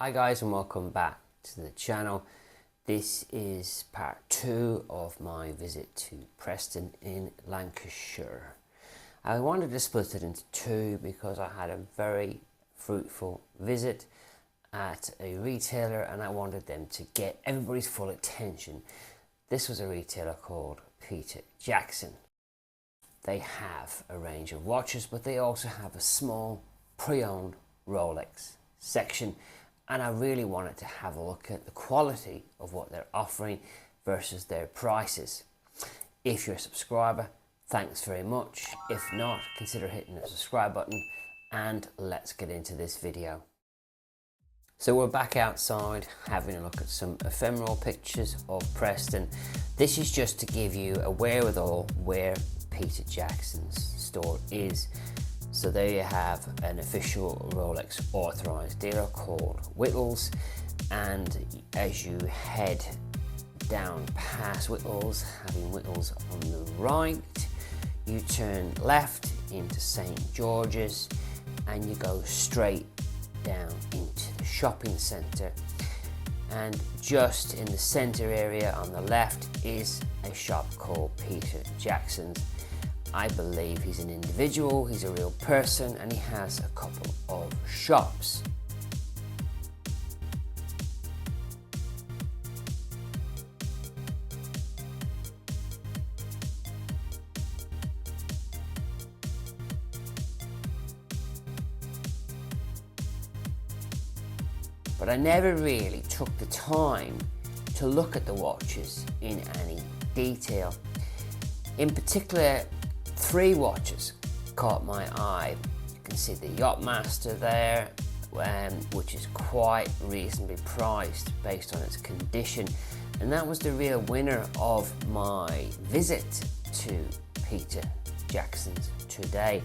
Hi guys, and welcome back to the channel. This is part 2 of my visit to Preston in Lancashire. I wanted to split it into two because I had a very fruitful visit at a retailer and I wanted them to get everybody's full attention. This was a retailer called Peter Jackson. They have a range of watches, but they also have a small pre-owned Rolex section, and I really wanted to have a look at the quality of what they're offering versus their prices. If you're a subscriber, thanks very much. If not, consider hitting the subscribe button, and let's get into this video. So we're back outside having a look at some ephemeral pictures of Preston. This is just to give you a wherewithal where Peter Jackson's store is. So there you have an official Rolex authorized dealer called Whittles, and as you head down past Whittles, having Whittles on the right, you turn left into St. George's and you go straight down into the shopping centre, and just in the centre area on the left is a shop called Peter Jackson's. I believe he's an individual, he's a real person, and he has a couple of shops. But I never really took the time to look at the watches in any detail. In particular, 3 watches caught my eye. You can see the Yacht-Master there, which is quite reasonably priced based on its condition, and that was the real winner of my visit to Peter Jackson's today.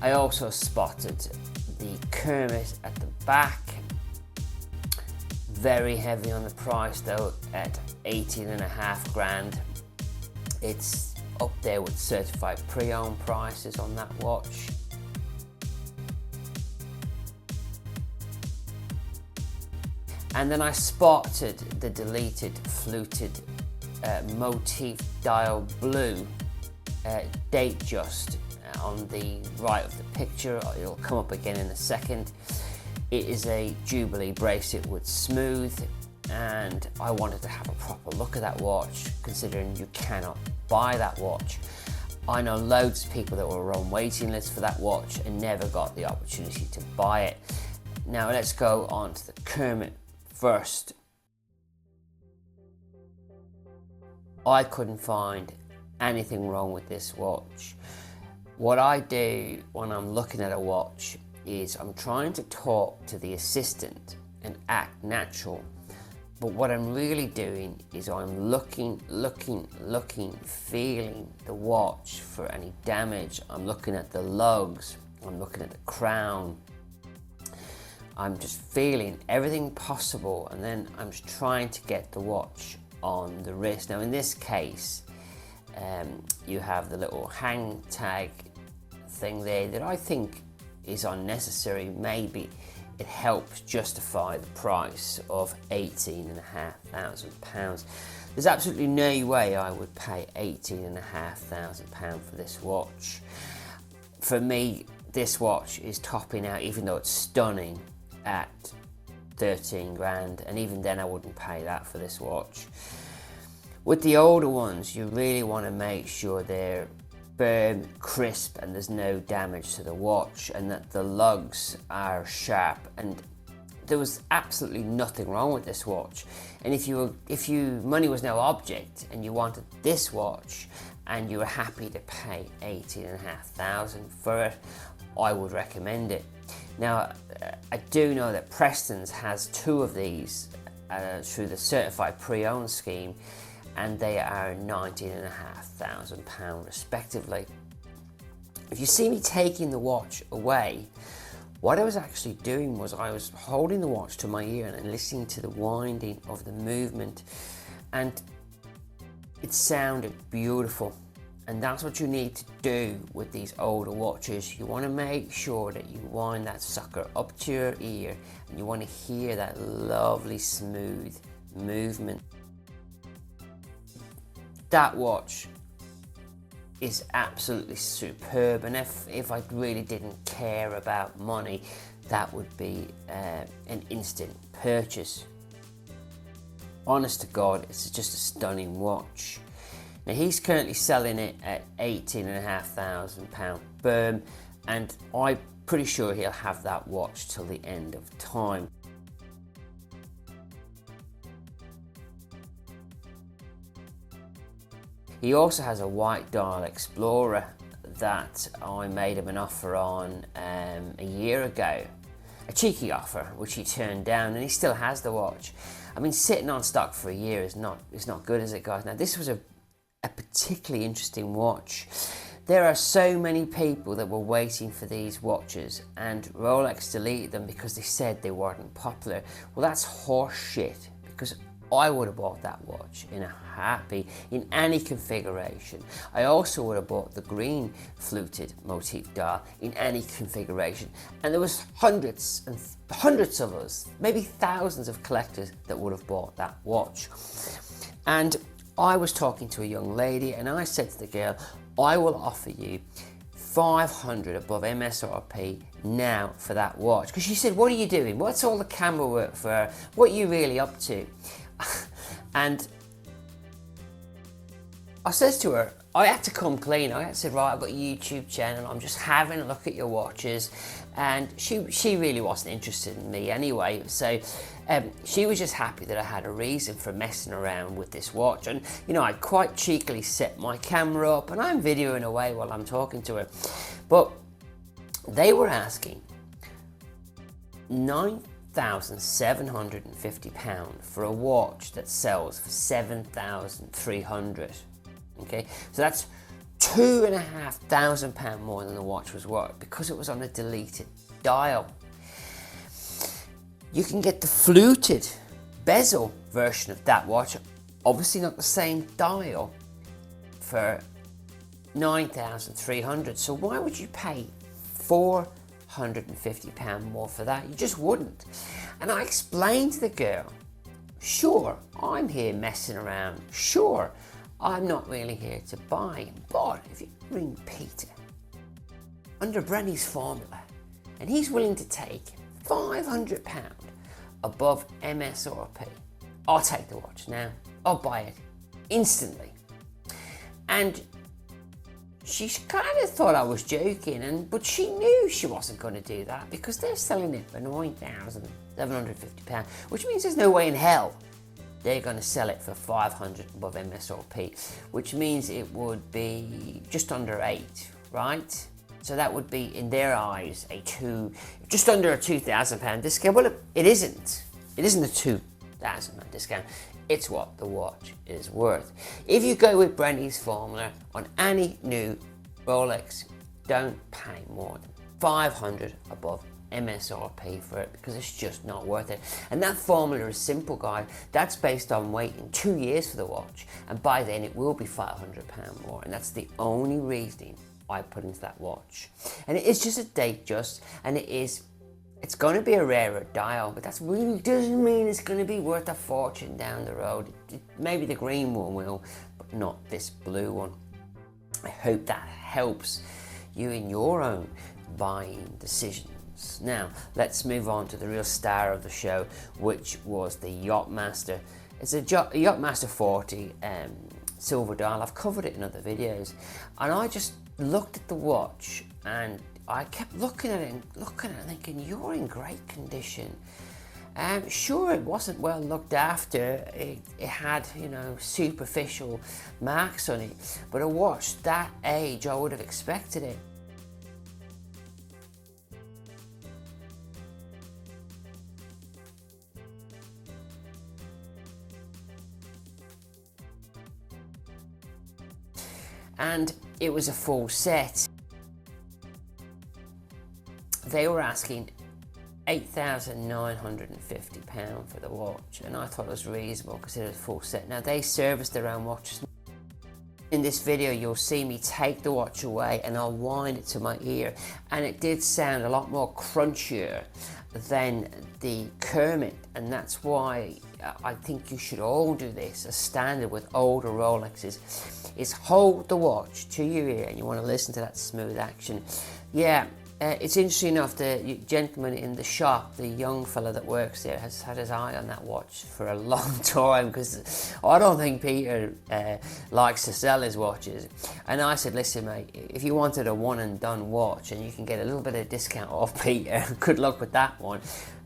I also spotted the Kermit at the back, very heavy on the price though, at 18.5 grand. It's up there with certified pre-owned prices on that watch. And then I spotted the deleted fluted motif dial blue Datejust on the right of the picture. It'll come up again in a second. It is a Jubilee bracelet with smooth, and I wanted to have a proper look at that watch, considering you cannot buy that watch. I know loads of people that were on waiting lists for that watch and never got the opportunity to buy it. Now let's go on to the Kermit first. I couldn't find anything wrong with this watch. What I do when I'm looking at a watch is I'm trying to talk to the assistant and act natural. But what I'm really doing is I'm looking, feeling the watch for any damage. I'm looking at the lugs, I'm looking at the crown. I'm just feeling everything possible, and then I'm just trying to get the watch on the wrist. Now in this case, you have the little hang tag thing there that I think is unnecessary. Maybe it helps justify the price of £18,500. There's absolutely no way I would pay £18,500 for this watch. For me, this watch is topping out, even though it's stunning, at 13 grand, and even then I wouldn't pay that for this watch. With the older ones, you really want to make sure they're firm, crisp, and there's no damage to the watch, and that the lugs are sharp. And there was absolutely nothing wrong with this watch. And if money was no object and you wanted this watch and you were happy to pay £18,500 for it, I would recommend it. Now I do know that Preston's has 2 of these through the certified pre-owned scheme, and they are £19,500 respectively. If you see me taking the watch away, what I was actually doing was I was holding the watch to my ear and listening to the winding of the movement, and it sounded beautiful. And that's what you need to do with these older watches. You want to make sure that you wind that sucker up to your ear and you want to hear that lovely smooth movement. That watch is absolutely superb, and if I really didn't care about money, that would be an instant purchase. Honest to God, it's just a stunning watch. Now he's currently selling it at £18,500 firm, and I'm pretty sure he'll have that watch till the end of time. He also has a white dial Explorer that I made him an offer on a year ago. A cheeky offer, which he turned down, and he still has the watch. I mean, sitting on stock for a year is not good, is it, guys? Now, this was a particularly interesting watch. There are so many people that were waiting for these watches, and Rolex deleted them because they said they weren't popular. Well, that's horse shit, because I would have bought that watch in a heartbeat, in any configuration. I also would have bought the green fluted motif dial in any configuration. And there was hundreds and hundreds of us, maybe thousands of collectors that would have bought that watch. And I was talking to a young lady, and I said to the girl, I will offer you 500 above MSRP now for that watch. Because she said, what are you doing? What's all the camera work for? What are you really up to? And I says to her, I had to come clean. I said, right, I've got a YouTube channel. I'm just having a look at your watches. And she really wasn't interested in me anyway. So she was just happy that I had a reason for messing around with this watch. And, you know, I quite cheekily set my camera up and I'm videoing away while I'm talking to her. But they were asking £9,750 for a watch that sells for £7,300. Okay, so that's £2,500 more than the watch was worth because it was on a deleted dial. You can get the fluted bezel version of that watch, obviously not the same dial, for £9,300. So why would you pay £450 more for that? You just wouldn't. And I explained to the girl, sure, I'm here messing around. Sure, I'm not really here to buy, but if you ring Peter under Brenny's formula and he's willing to take £500 above MSRP, I'll take the watch now. I'll buy it instantly. And she kind of thought I was joking, but she knew she wasn't going to do that because they're selling it for £9,750, which means there's no way in hell they're going to sell it for 500 above MSRP, which means it would be just under 8, right? So that would be, in their eyes, just under a £2,000 discount. Well, it isn't. It isn't a £2,000 discount. It's what the watch is worth. If you go with Brenny's formula on any new Rolex, don't pay more than 500 above MSRP for it because it's just not worth it. And that formula is simple, guys. That's based on waiting 2 years for the watch, and by then it will be £500 more, and that's the only reasoning I put into that watch. And it is just a Datejust, and it's going to be a rarer dial, but that really doesn't mean it's going to be worth a fortune down the road. Maybe the green one will, but not this blue one. I hope that helps you in your own buying decisions. Now, let's move on to the real star of the show, which was the Yacht-Master. It's a Yacht-Master 40 silver dial. I've covered it in other videos, and I just looked at the watch and I kept looking at it and thinking, you're in great condition. Sure, it wasn't well looked after. It had, superficial marks on it, but a watch that age, I would have expected it. And it was a full set. They were asking £8,950 for the watch, and I thought it was reasonable because it was a full set. Now, they service their own watches. In this video you'll see me take the watch away and I'll wind it to my ear, and it did sound a lot more crunchier than the Kermit, and that's why I think you should all do this. A standard with older Rolexes is hold the watch to your ear and you want to listen to that smooth action. Yeah, it's interesting enough, the gentleman in the shop, the young fella that works there, has had his eye on that watch for a long time, because I don't think Peter likes to sell his watches. And I said, listen mate, if you wanted a one and done watch and you can get a little bit of discount off Peter, good luck with that one.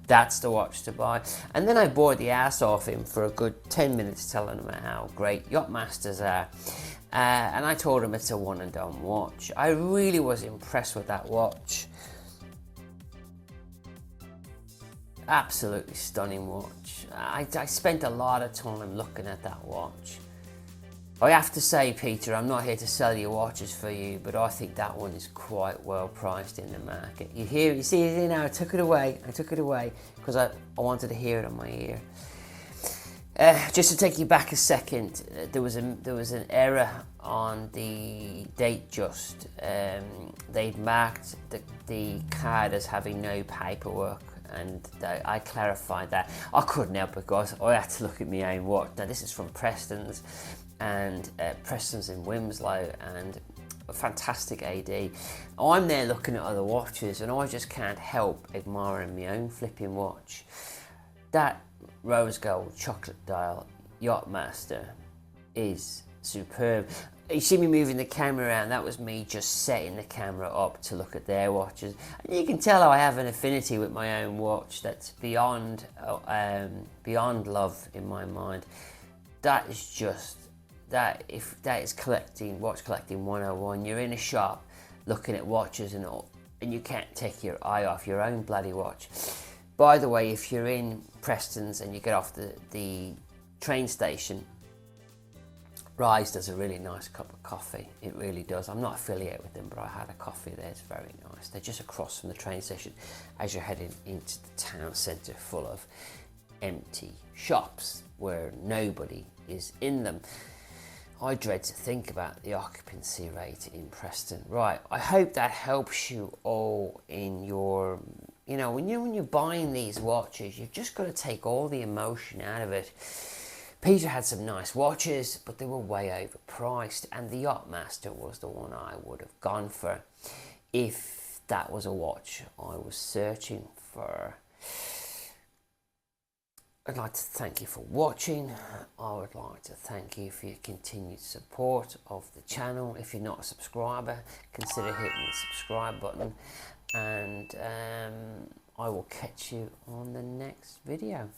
That's the watch to buy. And then I bored the ass off him for a good 10 minutes telling him how great Yacht-Masters are. And I told him it's a one and done watch. I really was impressed with that watch. Absolutely stunning watch. I spent a lot of time looking at that watch. I have to say, Peter, I'm not here to sell you watches for you, but I think that one is quite well priced in the market. You see it now, I took it away because I wanted to hear it on my ear. Just to take you back a second, there was an error on the Datejust. They'd marked the card as having no paperwork, and I clarified that. I couldn't help it, guys. I had to look at my own watch. Now this is from Preston's, and Preston's in Winslow, and a fantastic AD. I'm there looking at other watches, and I just can't help admiring my own flipping watch. That rose gold chocolate dial Yacht-Master is superb. You see me moving the camera around, that was me just setting the camera up to look at their watches. And you can tell I have an affinity with my own watch that's beyond love in my mind. That is just, that is watch collecting 101. You're in a shop looking at watches and you can't take your eye off your own bloody watch. By the way, if you're in Preston's and you get off the train station, Rise does a really nice cup of coffee. It really does. I'm not affiliated with them, but I had a coffee there. It's very nice. They're just across from the train station as you're heading into the town centre full of empty shops where nobody is in them. I dread to think about the occupancy rate in Preston. Right, I hope that helps you all in your, when you're buying these watches, you've just got to take all the emotion out of it. Peter had some nice watches, but they were way overpriced, and the Yacht-Master was the one I would have gone for if that was a watch I was searching for. I'd like to thank you for watching. I would like to thank you for your continued support of the channel. If you're not a subscriber, consider hitting the subscribe button, and I will catch you on the next video.